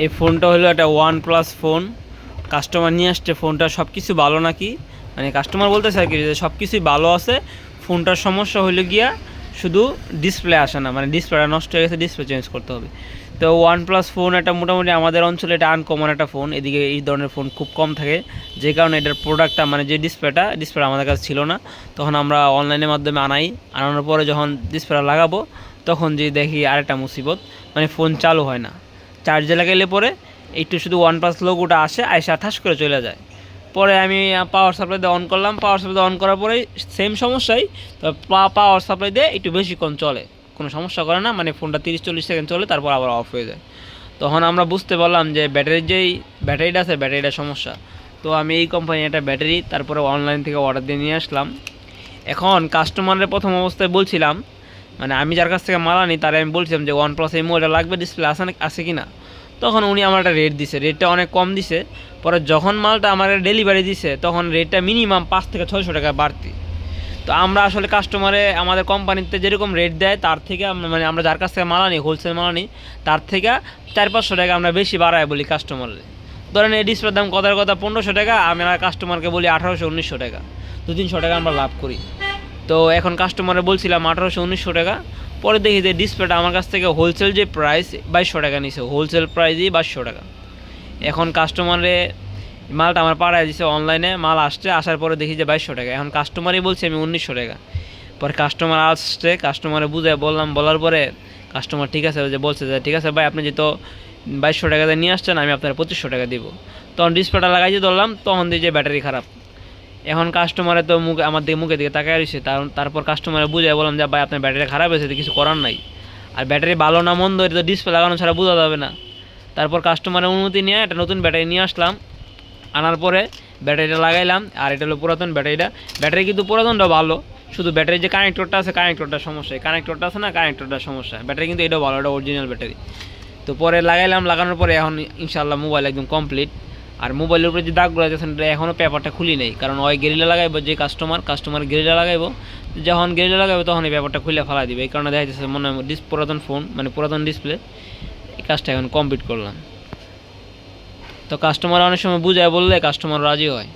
এই ফোনটা হলো একটা OnePlus ফোন। কাস্টমার নিয়ে আসছে, ফোনটা সব কিছু ভালো নাকি, মানে কাস্টমার বলতেছে আর কি যে সব কিছুই ভালো আছে, ফোনটার সমস্যা হলো গিয়া শুধু ডিসপ্লে আসে না, মানে ডিসপ্লেটা নষ্ট হয়ে গেছে, ডিসপ্লে চেঞ্জ করতে হবে। তো OnePlus ফোন এটা মোটামুটি আমাদের অঞ্চলে এটা আনকমন একটা ফোন, এদিকে এই ধরনের ফোন খুব কম থাকে, যে কারণে এটার প্রোডাক্টটা মানে যে ডিসপ্লেটা আমাদের কাছে ছিল না। তখন আমরা অনলাইনের মাধ্যমে আনানোর পরে যখন ডিসপ্লেটা লাগাবো তখন যে দেখি আরেকটা মুসিবত, মানে ফোন চালু হয় না। চার্জে লাগাইলে পরে একটু শুধু OnePlus লোগোটা আসে ঠাস করে চলে যায়। পরে আমি পাওয়ার সাপ্লাই দিয়ে অন করলাম, পাওয়ার সাপ্লাই দিয়ে অন করার পরেই সেম সমস্যাই, তো পাওয়ার সাপ্লাই দিয়ে একটু বেশিক্ষণ চলে, কোনো সমস্যা করে না, মানে ফোনটা 30-40 সেকেন্ড চলে, তারপর আবার অফ হয়ে যায়। তখন আমরা বুঝতে পারলাম যে ব্যাটারিটা আছে, ব্যাটারিটা সমস্যা। তো আমি এই কোম্পানি একটা ব্যাটারি তারপরে অনলাইন থেকে অর্ডার দিয়ে নিয়ে আসলাম। এখন কাস্টমারের প্রথম অবস্থায় বলছিলাম, মানে আমি যার কাছ থেকে মাল আনি তারে আমি বলছিলাম যে OnePlus এই মোবাইলটা লাগবে, ডিসপ্লে আছে কি না। তখন উনি আমার একটা রেট দিছে, রেটটা অনেক কম দিছে। পরে যখন মালটা আমার ডেলিভারি দিছে তখন রেটটা মিনিমাম 500 থেকে 600 টাকা বাড়তি। তো আমরা আসলে কাস্টমারে আমাদের কোম্পানিতে যেরকম রেট দেয় তার থেকে মানে আমরা যার কাছ থেকে মাল আনি, হোলসেল মাল আনি, তার থেকে 400-500 টাকা আমরা বেশি বাড়ায় বলি কাস্টমারে। ধরেন এই ডিসপ্লের দাম কথার কথা 1500 টাকা, আমরা কাস্টমারকে বলি 1800-1900 টাকা, 200-300 টাকা আমরা লাভ করি। তো এখন কাস্টমারে বলছিলাম 1800-1900 টাকা, পরে দেখি যে ডিসপ্লেটা আমার কাছ থেকে হোলসেল যে প্রাইস 2200 টাকা নিছে, হোলসেল প্রাইসই 2200 টাকা। এখন কাস্টমারে মালটা আমার পাড়ায় দিছে, অনলাইনে মাল আসছে, আসার পরে দেখি যে 2200 টাকা, এখন কাস্টমারই বলছে আমি 1900 টাকা। পরে কাস্টমার আসছে, কাস্টমারে বুঝে বললাম, বলার পরে কাস্টমার ঠিক আছে যে বলছে যে ঠিক আছে ভাই, আপনি যেহেতু 2200 টাকা দিয়ে নিয়ে আসছেন আমি আপনার 2500 টাকা দিব। তখন ডিসপ্লেটা লাগাইতে ধরলাম, তখন দিয়ে যে ব্যাটারি খারাপ। এখন কাস্টমারে তো মুখের দিকে তাকায় রয়েছে, তারপর কাস্টমারে বুঝে বললাম যে ভাই আপনার ব্যাটারি খারাপ হয়েছে, কিছু করার নাই। আর ব্যাটারি ভালো না মন্দ এটা তো ডিসপ্লে লাগানো ছাড়া বোঝা যাবে না। তারপর কাস্টমারের অনুমতি নিয়ে একটা নতুন ব্যাটারি নিয়ে আসলাম, আনার পরে ব্যাটারিটা লাগাইলাম। আর এটা হলো পুরাতন ব্যাটারি কিন্তু পুরাতনটা ভালো, শুধু ব্যাটারির যে কানেক্টরটা আছে কানেক্টরটার সমস্যা, কানেক্টরটা আছে না কানেক্টরটার সমস্যা, ব্যাটারি কিন্তু এটাও ভালো, এটা অরিজিনাল ব্যাটারি। তো পরে লাগানোর পরে এখন ইনশাআল্লাহ মোবাইল একদম কমপ্লিট। আর মোবাইলের উপরে যে দাগগুলো আছে এখনও পেপারটা খুলি নেই, কারণ ওই গেরিলা লাগাইবো, যে কাস্টমার গেরিলা লাগাইবো, যখন গেরিলা লাগাইবো তখন এই পেপারটা খুলে ফেলা দিবে। এই কারণে দেখা যাচ্ছে মনে হয় পুরাতন ফোন, মানে পুরাতন ডিসপ্লে, এই কাজটা এখন কমপ্লিট করলাম। তো কাস্টমার অনেক সময় বুঝায় বললে কাস্টমার রাজি হয়।